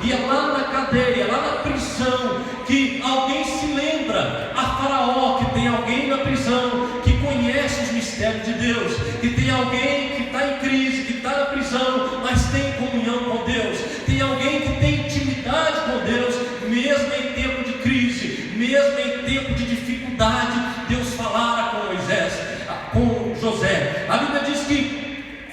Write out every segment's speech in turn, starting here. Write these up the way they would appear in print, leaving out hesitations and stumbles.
e é lá na cadeia, lá na prisão, que alguém se lembra a Faraó que tem alguém na prisão que conhece os mistérios de Deus, que tem alguém que está em crise, que está na prisão, mas tem comunhão com Deus, tem alguém que tem intimidade com Deus, mesmo em tempo de crise, mesmo em tempo de dificuldade. Deus falara com Moisés, com José. A Bíblia diz que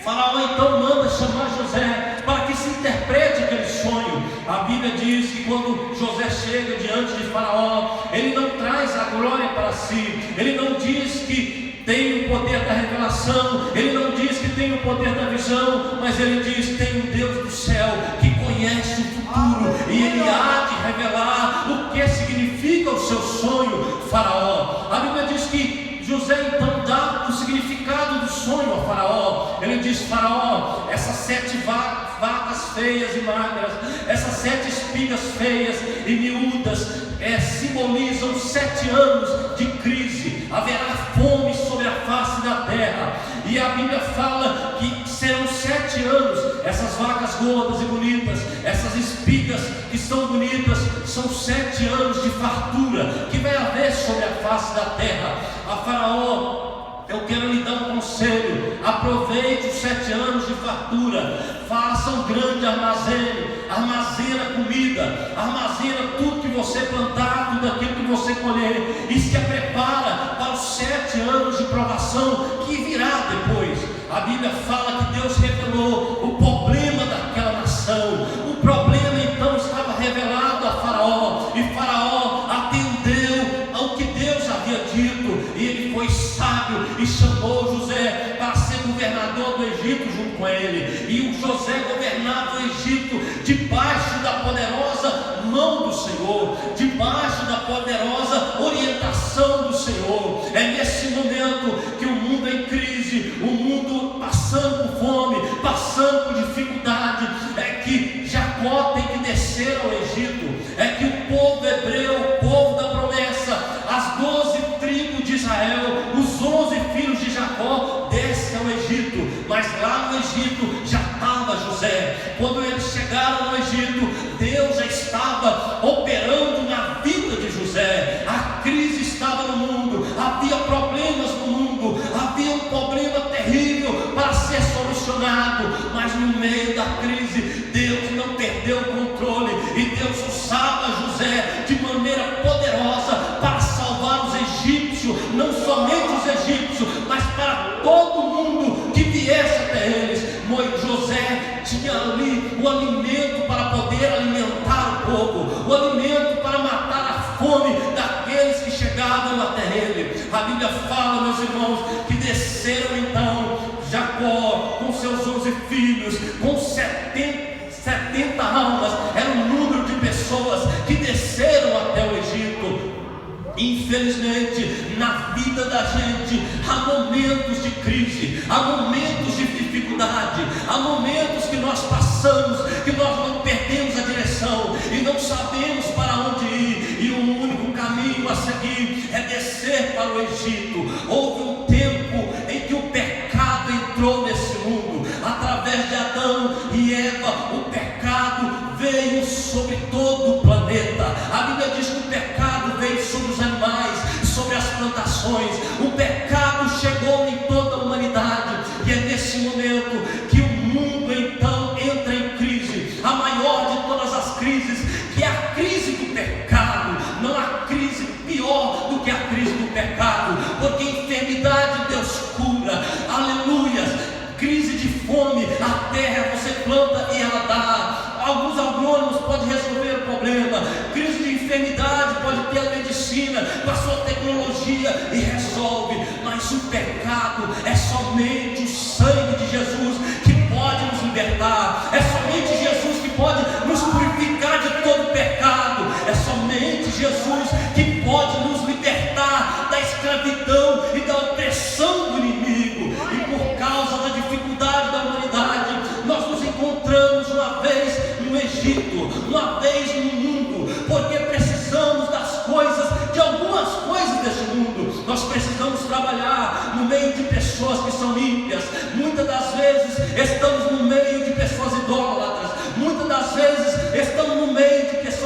Faraó então manda chamar José para que se interprete aquele sonho. A Bíblia diz que quando José chega diante de Faraó, ele não traz a glória para si, ele não diz que tem o poder da revelação, ele não diz que tem o poder da visão, mas ele diz: tem um Deus do céu que conhece o futuro, e ele há de revelar o que significa o seu sonho, Faraó. A Bíblia diz que José então dá o significado do sonho a Faraó. Ele diz: Faraó, essas 7 vacas feias e magras, essas 7 espigas feias e miúdas, simbolizam 7 anos de crise. Haverá fome sobre a face da terra, e a Bíblia fala que serão 7 anos. Essas vacas gordas e bonitas, essas espigas que são bonitas, são 7 anos de fartura que vai haver sobre a face da terra. A Faraó, eu quero lhe dar um conselho: aproveite os 7 anos de fartura, faça um grande armazém, armazena comida, armazena tudo que você plantar, tudo aquilo que você colher, e se prepara para os 7 anos de provação que virá depois. A Bíblia fala que Deus revelou o problema daquela nação. O problema então estava revelado a Faraó, e Faraó atendeu ao que Deus havia dito, e ele foi sábio e chamou José para ser governador do Egito junto com ele. E o José governava o Egito debaixo da poderosa mão do Senhor, debaixo da poderosa orientação do Senhor. É nesse momento que o mundo é em crise, o mundo passando por fome, passando por dificuldade, é que Jacó tem que descer ao Egito, é que o povo hebreu, o povo da promessa, as 12 tribos de Israel, os 11 filhos de Jacó descem ao Egito. Mas lá no Egito já estava José. Quando eles chegaram no Egito, Deus já estava operando na vida de José. A crise estava no mundo, havia problemas no mundo, havia um problema terrível para ser solucionado, mas no meio da crise Deus não perdeu o controle, e Deus usava José de maneira poderosa para salvar os egípcios, não somente os egípcios, mas para todo mundo que viesse até eles. José tinha ali o alimento para poder alimentar o povo, o alimento para matar a fome daqueles que chegavam até ele. A Bíblia fala, meus irmãos, que desceram então Jacó com seus 11 filhos, com 70 almas, era o número de pessoas que desceram até o Egito. Infelizmente, na vida da gente há momentos de crise, há momentos de dificuldade, há momentos que nós passamos, que nós não perdemos a direção e não sabemos para onde ir, e o único caminho a seguir é descer para o Egito. Houve um tempo em que o pecado entrou nesse mundo, através de Adão e Eva. O pecado veio sobre todo o planeta. A Bíblia diz que o pecado veio sobre os animais, sobre as plantações. O pecado chegou em toda a humanidade, e é nesse momento que o mundo então entra em crise, a maior de todas as crises, que é a crise do pecado. Não há crise pior do que a crise do pecado, porque enfermidade Deus cura, aleluia. Crise de fome, a terra você planta e ela dá. Alguns agrônomos podem resolver o problema. Crise de enfermidade, pode ter a medicina com a sua tecnologia e resolve. Mas o pecado é somente o sangue de Jesus que pode nos libertar. É somente Jesus que pode nos purificar de todo pecado. É somente Jesus que pode nos libertar da escravidão e da opressão do inimigo. E por causa da dificuldade da humanidade, nós nos encontramos uma vez no Egito, uma vez no mundo, porque precisamos das coisas, de algumas coisas desse mundo. Nós precisamos trabalhar no meio de pessoas que são ímpias. Muitas das vezes estamos no meio de pessoas idólatras. Muitas das vezes estamos no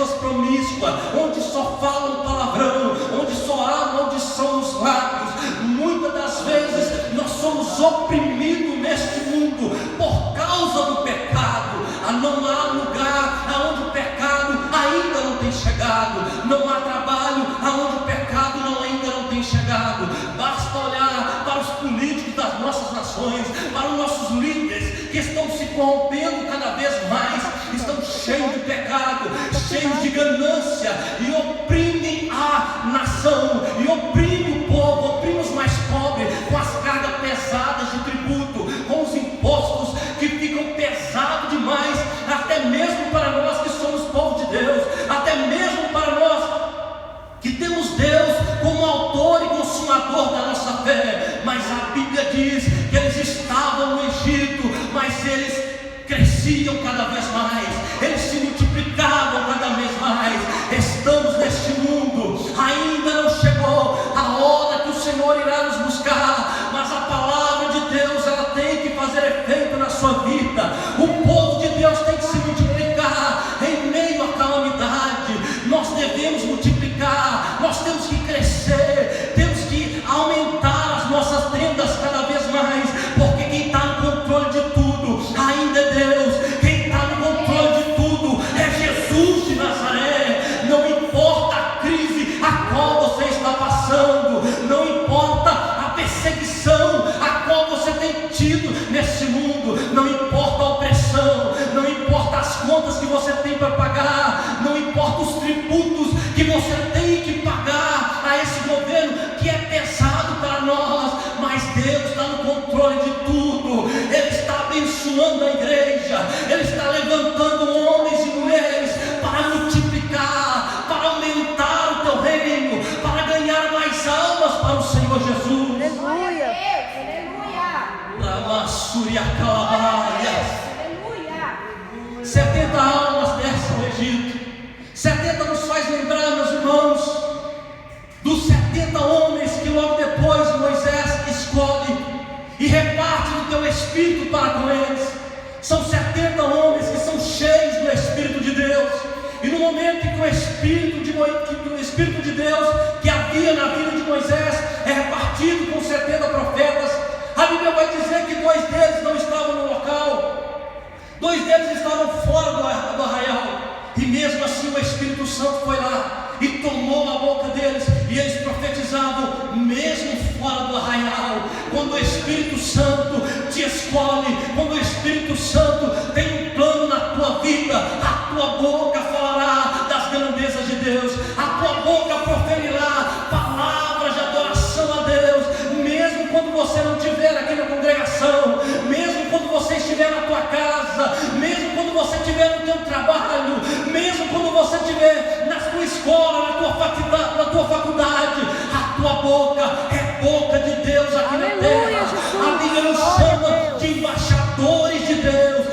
pessoas promíscuas, onde só falam palavrão, onde só há maldição nos lábios. Muitas das vezes nós somos oprimidos neste mundo por causa do pecado. Não há lugar aonde o pecado ainda não tem chegado, não há trabalho aonde o pecado ainda não tem chegado. Basta olhar para os políticos das nossas nações, para os nossos líderes que estão se corrompendo cada vez mais, estão cheios de pecado, cheios de ganância, e oprimem a nação, e oprimem o povo, oprimem os mais pobres com as cargas pesadas de tributo, com os impostos que ficam pesados demais, até mesmo para nós que somos povo de Deus, até mesmo para nós que temos Deus como autor e consumador da nossa fé. Mas a Bíblia diz que eles estavam no Egito, mas eles cresciam cada vez mais, eles se multiplicavam cada vez mais. Estamos neste mundo, ainda não chegou a hora que o Senhor irá nos buscar, mas a palavra de Deus, ela tem que fazer efeito na sua vida. O povo de Deus tem que se multiplicar em meio à calamidade. Nós devemos multiplicar, nós temos que crescer, temos que aumentar as nossas tendas cada vez mais, porque quem está no controle de tudo ainda é Deus. Quem está no controle de tudo é Jesus de Nazaré. Não importa a crise a qual você está passando, não importa a perseguição a qual você tem tido nesse mundo, não importa a opressão, não importa as contas que você tem para pagar, não importa os tributos que você tem que pagar a esse governo que é pesado para nós, mas Deus está no controle de tudo. Ele está abençoando a igreja, Ele está levantando homens e mulheres para multiplicar, para aumentar o teu reino, para ganhar mais almas para o Senhor Jesus. Aleluia. Lamassúria Calabaias. 70 almas descem ao Egito. 70 nos faz lembrar, meus irmãos, dos 70 homens que logo depois Moisés escolhe e reparte do teu espírito para com eles. São 70 homens que são cheios do Espírito de Deus. E no momento em que o Espírito de Deus que havia na vida de Moisés é repartido com 70 profetas, a Bíblia vai dizer que 2 deles não estavam no local, 2 deles estavam fora do arraial. E mesmo assim o Espírito Santo foi lá e tomou a boca deles, e eles profetizavam mesmo fora do arraial. Quando o Espírito Santo te escolhe, quando o Espírito Santo tem um plano na tua vida, a tua boca falará das grandezas de Deus, a tua boca proferirá palavras de adoração a Deus, mesmo quando você não estiver aqui na congregação, mesmo quando você estiver na tua casa, mesmo quando você estiver no teu trabalho, mesmo quando você estiver na tua escola, na tua faculdade, a tua boca é boca de Deus aqui. Aleluia, na terra. Jesus. A Bíblia nos chama de embaixadores de Deus.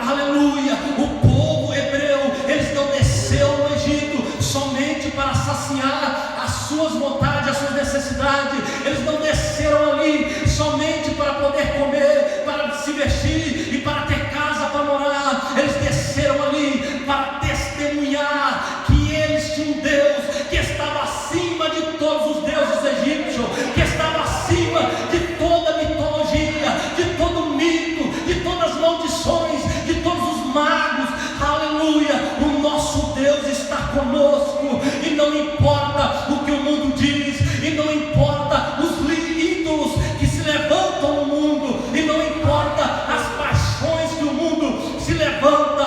Aleluia. O povo hebreu, eles não desceu no Egito somente para saciar as suas vontades, as suas necessidades. Eles não desceram ali somente para poder comer, para se vestir e para ter casa para morar. Eles desceram ali para testemunhar que eles tinham um Deus que estava acima de todos os deuses egípcios, que estava acima de toda mitologia, de todo mito, de todas as maldições, de todos os magos. Aleluia. O nosso Deus está conosco, e não importa o que o mundo diz, e não importa os ídolos que se levantam no mundo, e não importa as paixões que o mundo se levanta.